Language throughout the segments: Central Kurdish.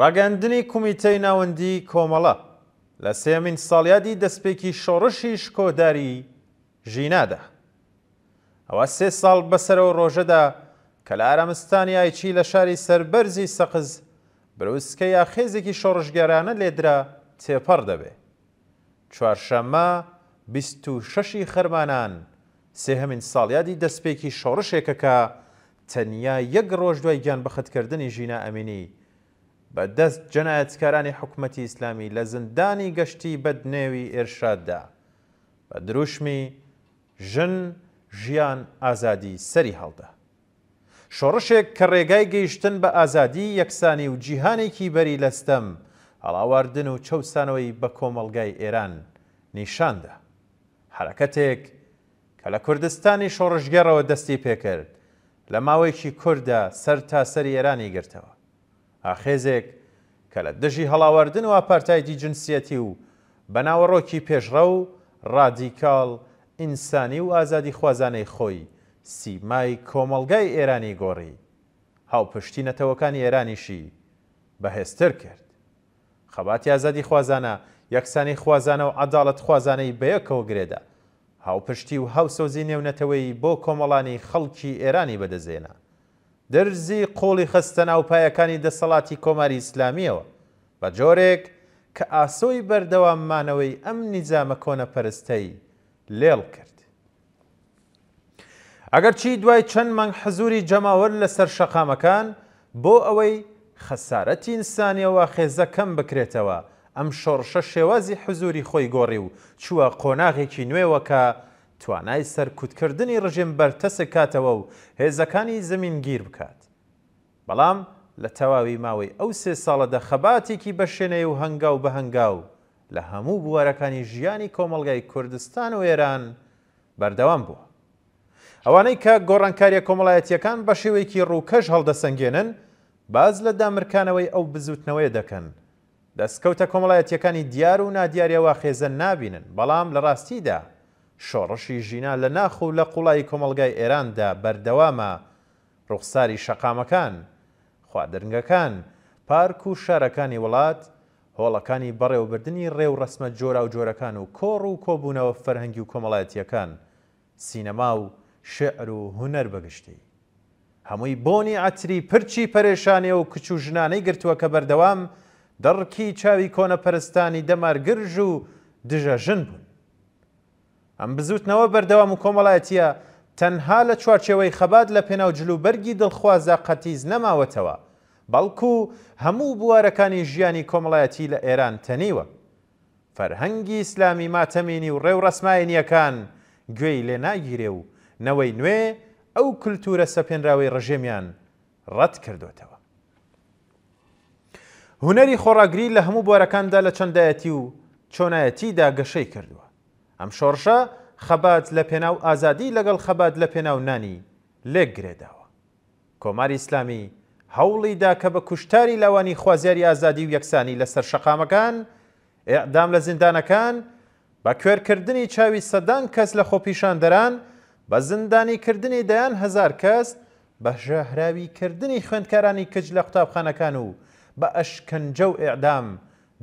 ڕاگەاندنی کومیتەی ناوەندی کۆمەڵە لە سێمین ساڵیادی دەستپێکی شۆڕشی شکۆداری ژینادا. ئەوە 3 ساڵ بەسەرەوە ڕۆژەدا کە لە ئارامستانی ئایچی لە شاری سەربەرزی سەقز بروسکە یاخێزێکی شۆڕشگەرانە لێدرا تێپەڕ دەبێ. چوارشەممە 26 خەرمانان سێهەمین ساڵیادی دەستپێکی شۆڕشێکە کە تەنیا 1 ڕۆژ دوای گیانبەختکردنی ژینا ئەمینی بەدەست جەنایەتکارانی حکوومەتی ئیسلامی لە زندانی گەشتی بەدنێوی ئێرشاددا بە دروشمی ژن ژیان ئازادی سەری هەڵدا. شۆڕشێک کە ڕێگای گەیشتن بە ئازادی یەکسانی و جیهانێکی بەری لەستەم هەڵاواردن و چەوسانەوەی بە کۆمەڵگای ئێران نیشاندا. حرەکەتێک کە لە کوردستانی شۆڕشگەڕەوە دەستی پێکرد لە ماوەیەکی کووردا سەر تا سەری ئێرانی گرتەوە. ئاخێزێک کە لە دژی هەڵاواردن و ئاپارتایدی جنسیەتی و بەناوەڕۆکی پێشڕە و ڕادیکاڵ ئینسانی و ئازادی خوازانەی خۆی سیمای کۆمەڵگای ئێرانی گۆڕی، هاوپشتی نەتەوەکانی ئێرانیشی بەهێزتر کرد. خەباتی ئازادی خوازانە یەکسانی خوازانە و عەداڵەت خوازانەی بەیەکەوە گرێدا، هاوپشتی و هاوسۆزی نێونەتەوەی بۆ کۆمەڵانی خەڵکی ئێرانی بەدەزێنا. دەرزی قۆڵی خستە ناوپایەکانی دەسەڵاتی کۆماری ئیسلامیەوە بە جۆرێک کە ئاسۆی بەردەواممانەوەی ئەم نیزامە کۆنەپەرستەی لێڵ کرد. ئەگەرچی دوای چەند مانگ حزوری جەماوەر لەسەر شەقامەکان بۆ ئەوەی خەسارەتی ئینسانیەوە خێزە کەم بکرێتەوە، ئەم شۆڕشە شێوازی حزوری خۆی گۆڕی و چووە قۆناغێکی نوێوە کە توانای سەرکوتکردنی ڕژێم بەرتەسک کاتەوە و هێزەکانی زەمینگیر بکات. بەڵام لە تەواوی ماوەی ئەو 3 ساڵەدا خەباتێکی بەشێنەی و هەنگاو بە هەنگاو لە هەموو بوارەکانی ژیانی کۆمەڵگای کوردستان و ئێران بەردەوام بووە. ئەوانەی کە گۆڕانکاریە کۆمەڵایەتیەکان بە شێوەیەکی ڕووکەش هەڵدەسەنگێنن باز لە دامرکانەوەی ئەو بزوتنەوەی دەکەن. دەستکەوتە کۆمەڵایەتیەکانی دیار و نادیاریەوە خێزە نابینن، بەڵام لە ڕاستیدا شۆڕشی ژینا لە ناخ و لە قوڵای کۆمەڵگای ئێراندا بەردەوامە. ڕوخساری شەقامەکان، خوادرنگەکان، پارک و شارەکانی وڵات، هۆڵەکانی بەڕێوەبردننی ڕێو ڕەسمە جۆرا و جۆرەکان و کۆڕ و کۆبوونەوە فەرهەنگی و کۆمەڵایەتیەکان، سینەما و شێعر و هونەر بەگشتی، هەمووی بۆنی عەتری پرچی پەرێشانێ و کچ و ژنانەی گرتووە کە بەردەوام دەڕکی چاوی کۆنەپەرستانی دەمارگرژ و دژەژن بوون. ئەم بزوتنەوە بەردەوام و کۆمەڵایەتیە تەنها لە چوارچێوەی خەبات لە پێناو جلوبەرگی دڵخوازە قەتیز نەماوەتەوە، بەڵکو هەموو بوارەکانی ژیانی کۆمەڵایەتی لە ئێران تەنیوە. فەرهەنگی ئیسلامی ماتەمینی و ڕێو ڕەسماینیەکان گوێی لێ ناگیرێ و نەوەی نوێ ئەو کلتورە سەپێنراوەی ڕژێمیان ڕەت کردوێتەوە. هونەری خۆڕاگری لە هەموو بوارەکاندا لە چەندایەتی و چۆنایەتیدا گەشەی کردووە. ئەم شۆڕشە خەبات لە پێناو ئازادی لەگەڵ خەبات لە پێناو نانی لێک گرێداوە. کۆماری ئیسلامی هەوڵیدا کە بە کوشتاری لاوانی خوازیاری ئازادی و یەکسانی لەسەر شەقامەکان، ئێعدام لە زیندانەکان، بە کوێرکردنی چاوی سەدان کەس لە خۆپیشاندەران، بە زیندانیکردنی دەیان هەزار کەس، بە ژەهراویکردنی خوێندکارانی کچ لە قوتابخانەکان و بە ئەشکەنجە و ئێعدام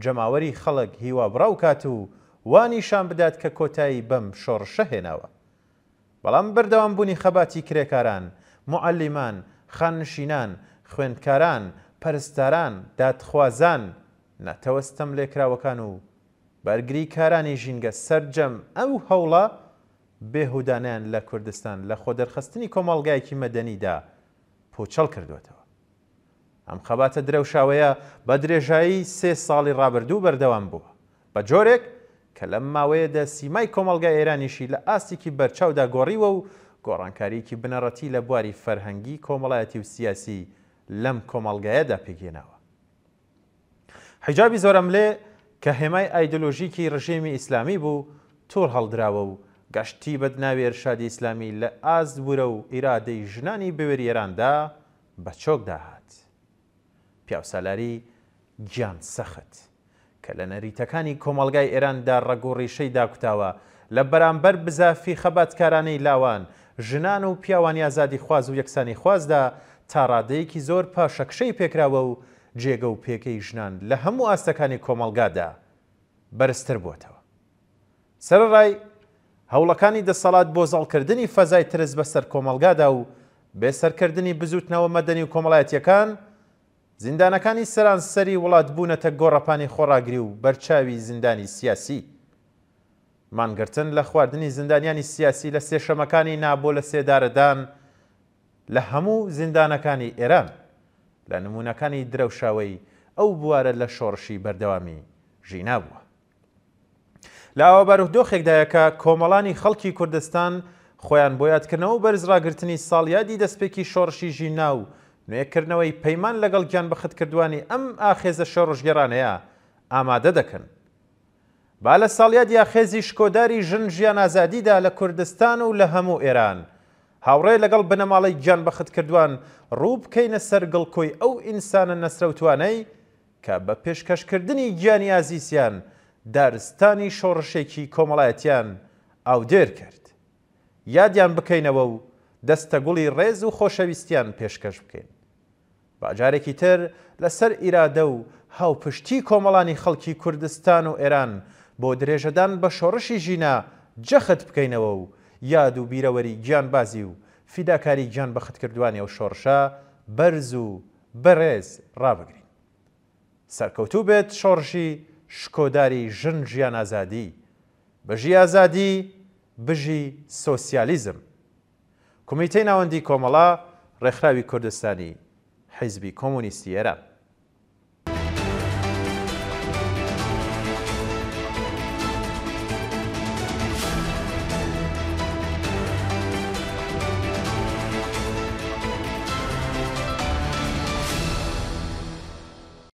جەماوەری خەڵک هیوا بڕاو کات و وانیشان بدات کە کۆتایی بەم شۆڕشە هێناوە. بەڵام بەردەوامبوونی خەباتی کرێکاران، موعەلیمان، خاننشینان، خوێندکاران، پەرستاران، دادخوازان، نەتەوەستەم لێکراوەکان و بەرگری کارانی ژینگە سەرجەم ئەو هەوڵە بێهودانیان لە کوردستان لە خۆدەرخستنی کۆمەڵگایەکی مەدەنیدا پوچەڵ کردوێتەوە. ئەم خەباتە درەوشاوەیە بە درێژایی 3 ساڵی ڕابردوو بەردەوام بووە، بە جۆرێک کە لەم ماوەیەدا سیمای کۆمەڵگای ئێرانیشی لە ئاستێکی بەرچاودا گۆڕیوە و گۆڕانکاریکی بنەڕەتی لە بواری فەرهەنگی کۆمەڵایەتی و سیاسی لەم کۆمەڵگایەدا پێگێناوە. حیجابی زۆرەملێ کە هێمای ئایدۆلۆژیکی ڕژێمی ئیسلامی بوو توڕ هەڵدراوە و گەشتی بەدناوی ئێرشادی ئیسلامی لە ئاست بوورە و ئیرادەی ژنانی بەوێری ئێراندا بە چۆک داهات. پیاوسالاری گیان سەخت کە لە نەریتەکانی کۆمەڵگای ئێراندا ڕەگۆڕیشەی داکوتاوە لە بەرامبەر بزافی خەباتکارانەی لاوان، ژنان و پیاوانی ئازادی خواز و یەکسانی خوازدا تا ڕادەیەکی زۆر پاشەکشەی پێکراوە و جێگە و پێکەی ژنان لە هەموو ئاستەکانی کۆمەڵگادا بەرزتر بووەتەوە. سەرەڕای هەوڵەکانی دەسەڵات بۆ زەڵکردنی فەزای ترس بەسەر کۆمەڵگادا و بێسەرکردنی بزوتنەوە مەدەنی و کۆمەڵایەتیەکان، زیندانەکانی سەرانسەری وڵات بوونەتە گۆڕەپانی خۆڕاگری و بەرچاوی زیندانی سیاسی. مانگرتن لە خواردنی زیندانیانی سیاسی لە سێشەمەکانی نابۆ لە سێدارەدان لە هەموو زیندانەکانی ئێران لە نمونونەکانی درەوشاوی ئەو بوارە لە شۆڕشی بەردەوامی ژینا بووە. لە ئەوە بەرەودۆخێکدایەکە کۆمەڵانی خەڵکی کوردستان خۆیان بۆ یادکردنەوە و بەرزڕاگرتنی ساڵیادی دەستپێکی شۆڕشی ژینا و نوێکردنەوەی پەیمان لەگەڵ گیان بەختکردوانی ئەم ئاخێزە شۆڕژگەرانەیە ئامادە دەکەن. با لە ساڵیادی ئاخێزی شکۆداری ژن ژیان ئازادیدا لە کوردستان و لە هەموو ئێران هاوڕێ لەگەڵ بنەماڵی گیان بەختکردوان ڕوو بکەینە سەر گڵکۆی ئەو ئینسانە نەسرەوتوانەی کە بە پێشکەشکردنی گیانی ئازیزیان دارستانی شۆڕشێکی کۆمەڵایەتیان ئاودێر کرد. یادیان بکەینەوە و دەستە گوڵی ڕێز و خۆشەویستیان پێشکەش بکەین. باجارێکی تر لەسەر ئیرادە و هاوپشتی کۆمەڵانی خەڵکی کوردستان و ئێران بۆ درێژەدان بە شۆڕشی ژینا جەخت بکەینەوە و یاد و بیرەوەری گیانبازی و فیداکاری گیان بەختکردوانی ئەو شۆڕشە بەرز و بەڕێز ڕابگرین. سەرکەوتوو بێت شۆڕشی شکۆداری ژن ژیان ئازادی، بژی ئازادی، بژی سۆسیالیزم. کۆمیتەی ناوەندی کۆمەڵا ڕێکخراوی کوردستانی حیزبی کۆمونیستی ئێران.